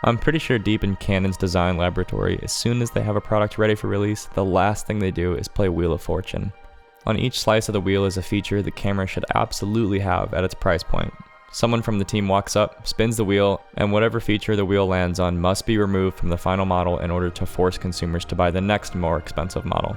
I'm pretty sure deep in Canon's design laboratory, as soon as they have a product ready for release, the last thing they do is play Wheel of Fortune. On each slice of the wheel is a feature the camera should absolutely have at its price point. Someone from the team walks up, spins the wheel, and whatever feature the wheel lands on must be removed from the final model in order to force consumers to buy the next more expensive model.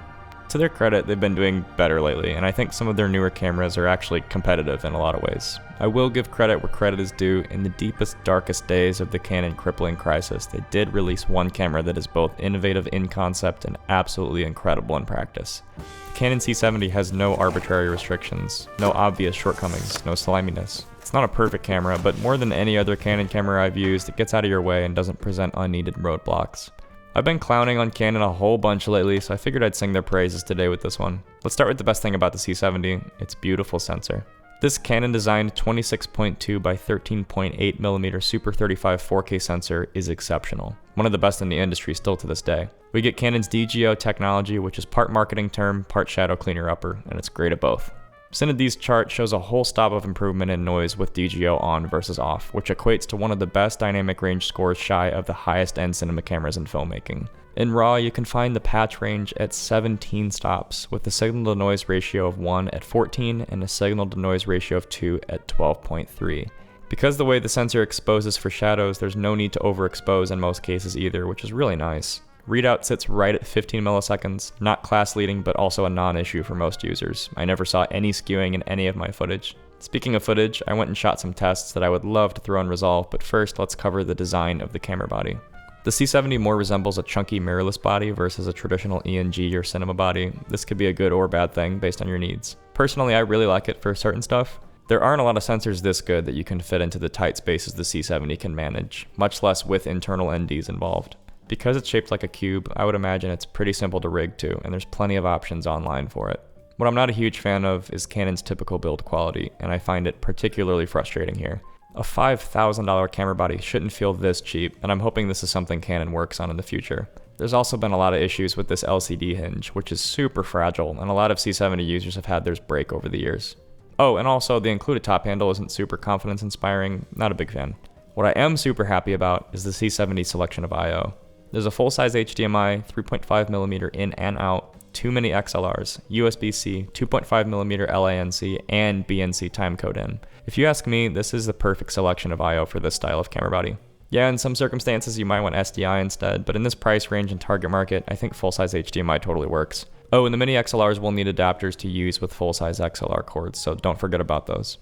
To their credit, they've been doing better lately, and I think some of their newer cameras are actually competitive in a lot of ways. I will give credit where credit is due. In the deepest, darkest days of the Canon crippling crisis, they did release one camera that is both innovative in concept and absolutely incredible in practice. The Canon C70 has no arbitrary restrictions, no obvious shortcomings, no sliminess. It's not a perfect camera, but more than any other Canon camera I've used, it gets out of your way and doesn't present unneeded roadblocks. I've been clowning on Canon a whole bunch lately, so I figured I'd sing their praises today with this one. Let's start with the best thing about the C70, its beautiful sensor. This Canon-designed 26.2 by 13.8mm Super 35 4K sensor is exceptional. One of the best in the industry still to this day. We get Canon's DGO technology, which is part marketing term, part shadow cleaner upper, and it's great at both. Cined's chart shows a whole stop of improvement in noise with DGO on versus off, which equates to one of the best dynamic range scores shy of the highest end cinema cameras in filmmaking. In RAW, you can find the patch range at 17 stops, with a signal-to-noise ratio of 1 at 14 and a signal-to-noise ratio of 2 at 12.3. Because the way the sensor exposes for shadows, there's no need to overexpose in most cases either, which is really nice. Readout sits right at 15 milliseconds, not class leading but also a non-issue for most users. I never saw any skewing in any of my footage. Speaking of footage, I went and shot some tests that I would love to throw in Resolve, but first let's cover the design of the camera body. The C70 more resembles a chunky mirrorless body versus a traditional ENG or cinema body. This could be a good or bad thing based on your needs. Personally, I really like it for certain stuff. There aren't a lot of sensors this good that you can fit into the tight spaces the C70 can manage, much less with internal NDs involved. Because it's shaped like a cube, I would imagine it's pretty simple to rig to, and there's plenty of options online for it. What I'm not a huge fan of is Canon's typical build quality, and I find it particularly frustrating here. A $5,000 camera body shouldn't feel this cheap, and I'm hoping this is something Canon works on in the future. There's also been a lot of issues with this LCD hinge, which is super fragile, and a lot of C70 users have had theirs break over the years. Oh, and also the included top handle isn't super confidence inspiring, not a big fan. What I am super happy about is the C70 selection of I/O. There's a full-size HDMI, 3.5mm in and out, 2 mini XLRs, USB-C, 2.5mm LANC, and BNC timecode in. If you ask me, this is the perfect selection of I/O for this style of camera body. Yeah, in some circumstances you might want SDI instead, but in this price range and target market, I think full-size HDMI totally works. Oh, and the mini XLRs will need adapters to use with full-size XLR cords, so don't forget about those.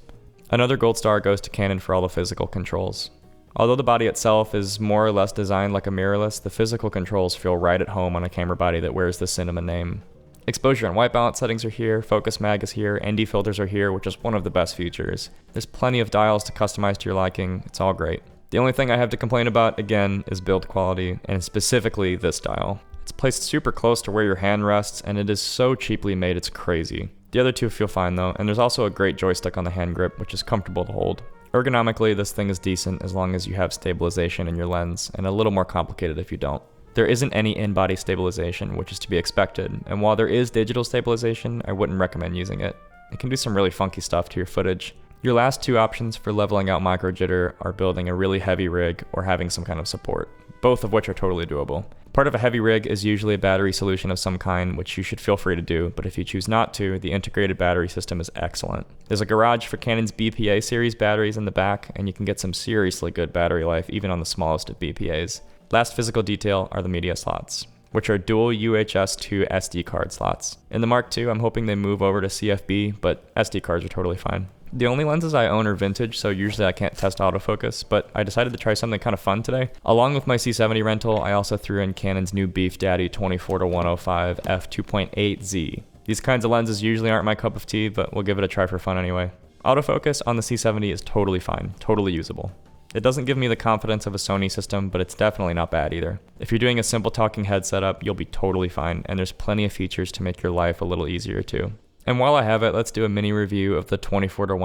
Another gold star goes to Canon for all the physical controls. Although the body itself is more or less designed like a mirrorless, the physical controls feel right at home on a camera body that wears the cinema name. Exposure and white balance settings are here, focus mag is here, ND filters are here, which is one of the best features. There's plenty of dials to customize to your liking, it's all great. The only thing I have to complain about, again, is build quality, and specifically this dial. It's placed super close to where your hand rests, and it is so cheaply made it's crazy. The other two feel fine though, and there's also a great joystick on the hand grip, which is comfortable to hold. Ergonomically, this thing is decent as long as you have stabilization in your lens, and a little more complicated if you don't. There isn't any in-body stabilization, which is to be expected, and while there is digital stabilization, I wouldn't recommend using it. It can do some really funky stuff to your footage. Your last two options for leveling out micro jitter are building a really heavy rig or having some kind of support, both of which are totally doable. Part of a heavy rig is usually a battery solution of some kind, which you should feel free to do, but if you choose not to, the integrated battery system is excellent. There's a garage for Canon's BPA series batteries in the back, and you can get some seriously good battery life even on the smallest of BPAs. Last physical detail are the media slots, which are dual UHS 2 SD card slots. In the Mark II, I'm hoping they move over to CFB, but SD cards are totally fine. The only lenses I own are vintage, so usually I can't test autofocus, but I decided to try something kind of fun today. Along with my C70 rental, I also threw in Canon's new Beef Daddy 24-105 f2.8Z. These kinds of lenses usually aren't my cup of tea, but we'll give it a try for fun anyway. Autofocus on the C70 is totally fine, totally usable. It doesn't give me the confidence of a Sony system, but it's definitely not bad either. If you're doing a simple talking head setup, you'll be totally fine, and there's plenty of features to make your life a little easier too. And while I have it, let's do a mini review of the 24-105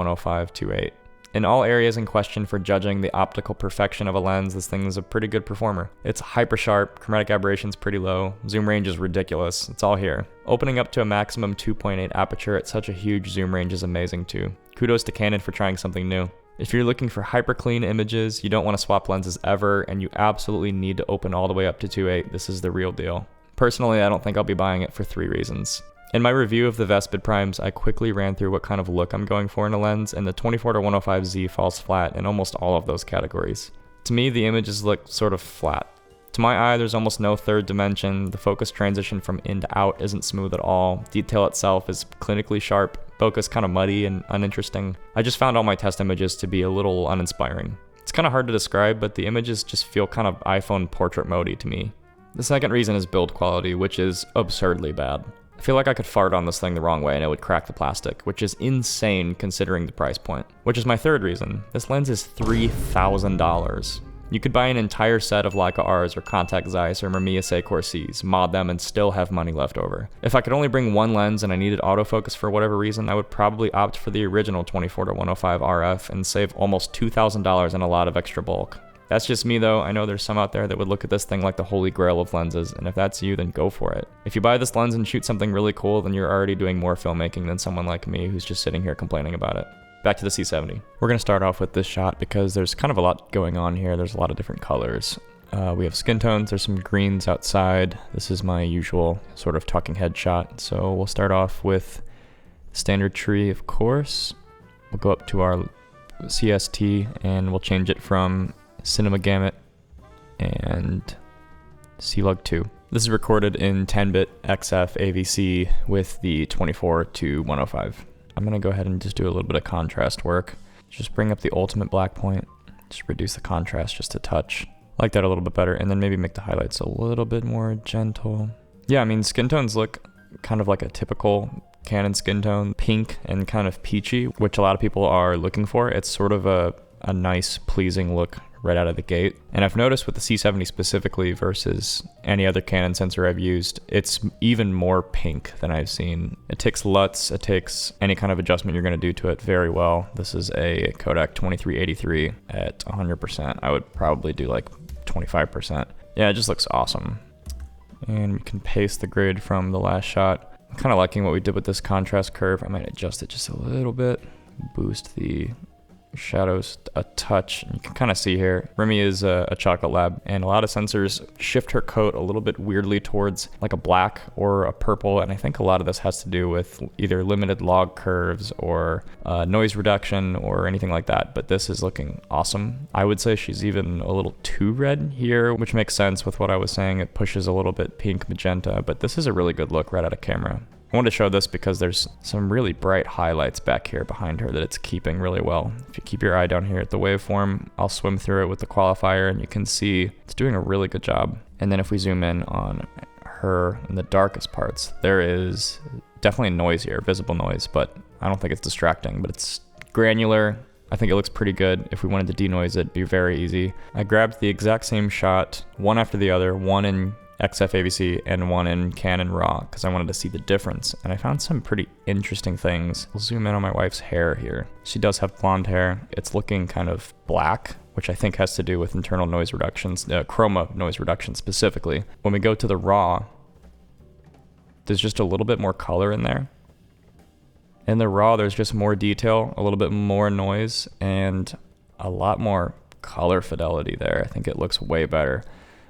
2.8. In all areas in question for judging the optical perfection of a lens, this thing is a pretty good performer. It's hyper sharp, chromatic aberration's pretty low, zoom range is ridiculous, it's all here. Opening up to a maximum 2.8 aperture at such a huge zoom range is amazing too. Kudos to Canon for trying something new. If you're looking for hyper clean images, you don't want to swap lenses ever, and you absolutely need to open all the way up to 2.8, this is the real deal. Personally, I don't think I'll be buying it for 3 reasons. In my review of the Vespid primes, I quickly ran through what kind of look I'm going for in a lens, and the 24-105Z falls flat in almost all of those categories. To me, the images look sort of flat. To my eye, there's almost no third dimension, the focus transition from in to out isn't smooth at all, detail itself is clinically sharp, focus kind of muddy and uninteresting. I just found all my test images to be a little uninspiring. It's kind of hard to describe, but the images just feel kind of iPhone portrait mode-y to me. The second reason is build quality, which is absurdly bad. I feel like I could fart on this thing the wrong way and it would crack the plastic, which is insane considering the price point. Which is my third reason. This lens is $3,000. You could buy an entire set of Leica Rs or Contact Zeiss or Mamiya Seikor Cs, mod them, and still have money left over. If I could only bring one lens and I needed autofocus for whatever reason, I would probably opt for the original 24-105 RF and save almost $2,000 and a lot of extra bulk. That's just me though. I know there's some out there that would look at this thing like the holy grail of lenses, and if that's you, then go for it. If you buy this lens and shoot something really cool, then you're already doing more filmmaking than someone like me who's just sitting here complaining about it. Back to the C70. We're gonna start off with this shot because there's kind of a lot going on here. There's a lot of different colors. We have skin tones, there's some greens outside. This is my usual sort of talking head shot. So we'll start off with standard tree, of course. We'll go up to our CST and we'll change it from Cinema Gamut and C-Lug 2. This is recorded in 10-bit XF AVC with the 24-105. I'm gonna go ahead and just do a little bit of contrast work. Just bring up the ultimate black point, just reduce the contrast just a touch. I like that a little bit better, and then maybe make the highlights a little bit more gentle. Yeah, I mean, skin tones look kind of like a typical Canon skin tone, pink and kind of peachy, which a lot of people are looking for. It's sort of a nice, pleasing look right out of the gate. And I've noticed with the C70 specifically versus any other Canon sensor I've used, it's even more pink than I've seen. It takes LUTs, it takes any kind of adjustment you're going to do to it very well. This is a Kodak 2383 at 100%. I would probably do like 25%. Yeah, it just looks awesome. And we can paste the grade from the last shot. I'm kind of liking what we did with this contrast curve. I might adjust it just a little bit, boost the shadows a touch. You can kind of see here, Remy is a chocolate lab, and a lot of sensors shift her coat a little bit weirdly towards like a black or a purple, and I think a lot of this has to do with either limited log curves or noise reduction or anything like that, but this is looking awesome. I would say she's even a little too red here, which makes sense with what I was saying. It pushes a little bit pink magenta, but this is a really good look right out of camera. I wanted to show this because there's some really bright highlights back here behind her that it's keeping really well. If you keep your eye down here at the waveform, I'll swim through it with the qualifier and you can see it's doing a really good job. And then if we zoom in on her in the darkest parts, there is definitely noise here, visible noise, but I don't think it's distracting, but it's granular. I think it looks pretty good. If we wanted to denoise it, it'd be very easy. I grabbed the exact same shot, one after the other, one in XF AVC and one in Canon RAW because I wanted to see the difference, and I found some pretty interesting things. We'll zoom in on my wife's hair here. She does have blonde hair. It's looking kind of black, which I think has to do with internal noise reductions, chroma noise reduction specifically. When we go to the RAW, there's just a little bit more color in there. In the RAW, there's just more detail, a little bit more noise, and a lot more color fidelity there. I think it looks way better.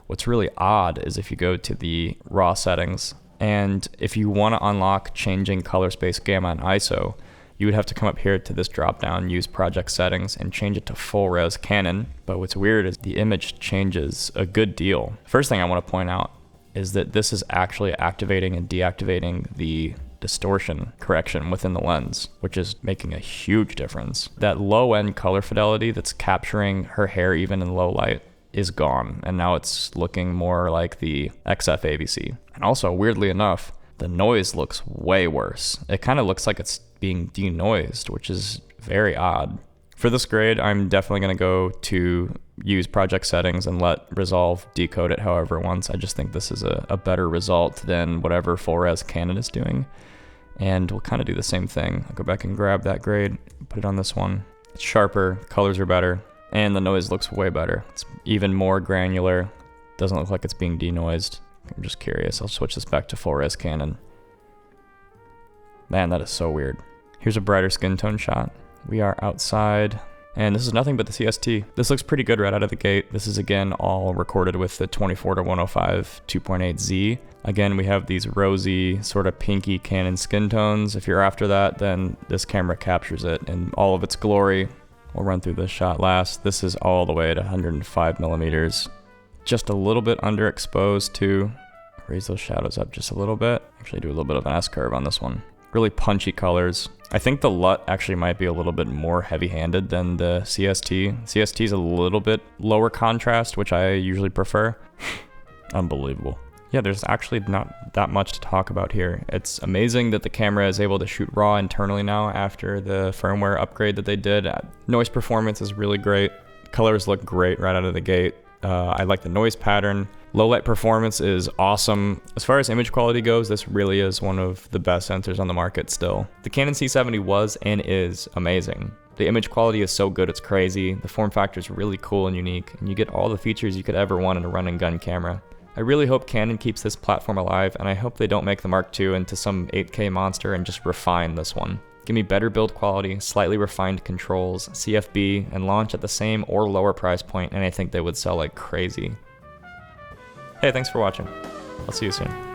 What's really odd is if you go to the RAW settings, and if you want to unlock changing color space, gamma, and ISO, you would have to come up here to this drop down, use project settings, and change it to full res Canon. But what's weird is the image changes a good deal. First thing I want to point out is that this is actually activating and deactivating the distortion correction within the lens, which is making a huge difference. That low end color fidelity that's capturing her hair even in low light is gone, and now it's looking more like the XF AVC. And also, weirdly enough, the noise looks way worse. It kind of looks like it's being denoised, which is very odd. For this grade, I'm definitely going to go to use project settings and let Resolve decode it however it wants. I just think this is a better result than whatever full res Canon is doing. And we'll kind of do the same thing. I'll go back and grab that grade, put it on this one. It's sharper, colors are better, and the noise looks way better. It's even more granular. Doesn't look like it's being denoised. I'm just curious. I'll switch this back to full res Canon. Man, that is so weird. Here's a brighter skin tone shot. We are outside, And this is nothing but the CST. This looks pretty good right out of the gate. This is again all recorded with the 24-105 2.8Z. Again, we have these rosy, sort of pinky Canon skin tones. If you're after that, then this camera captures it in all of its glory. We'll run through this shot last. This is all the way at 105 millimeters. Just a little bit underexposed too. Raise those shadows up just a little bit. Actually do a little bit of an S-curve on this one. Really punchy colors. I think the LUT actually might be a little bit more heavy-handed than the CST. CST is a little bit lower contrast, which I usually prefer. Unbelievable. Yeah, there's actually not that much to talk about here. It's amazing that the camera is able to shoot RAW internally now after the firmware upgrade that they did. Noise performance is really great. Colors look great right out of the gate. I like the noise pattern. Low light performance is awesome. As far as image quality goes, this really is one of the best sensors on the market still. The Canon C70 was and is amazing. The image quality is so good it's crazy. The form factor is really cool and unique, and you get all the features you could ever want in a run and gun camera. I really hope Canon keeps this platform alive, and I hope they don't make the Mark II into some 8K monster and just refine this one. Give me better build quality, slightly refined controls, CFB, and launch at the same or lower price point, and I think they would sell like crazy. Hey, thanks for watching. I'll see you soon.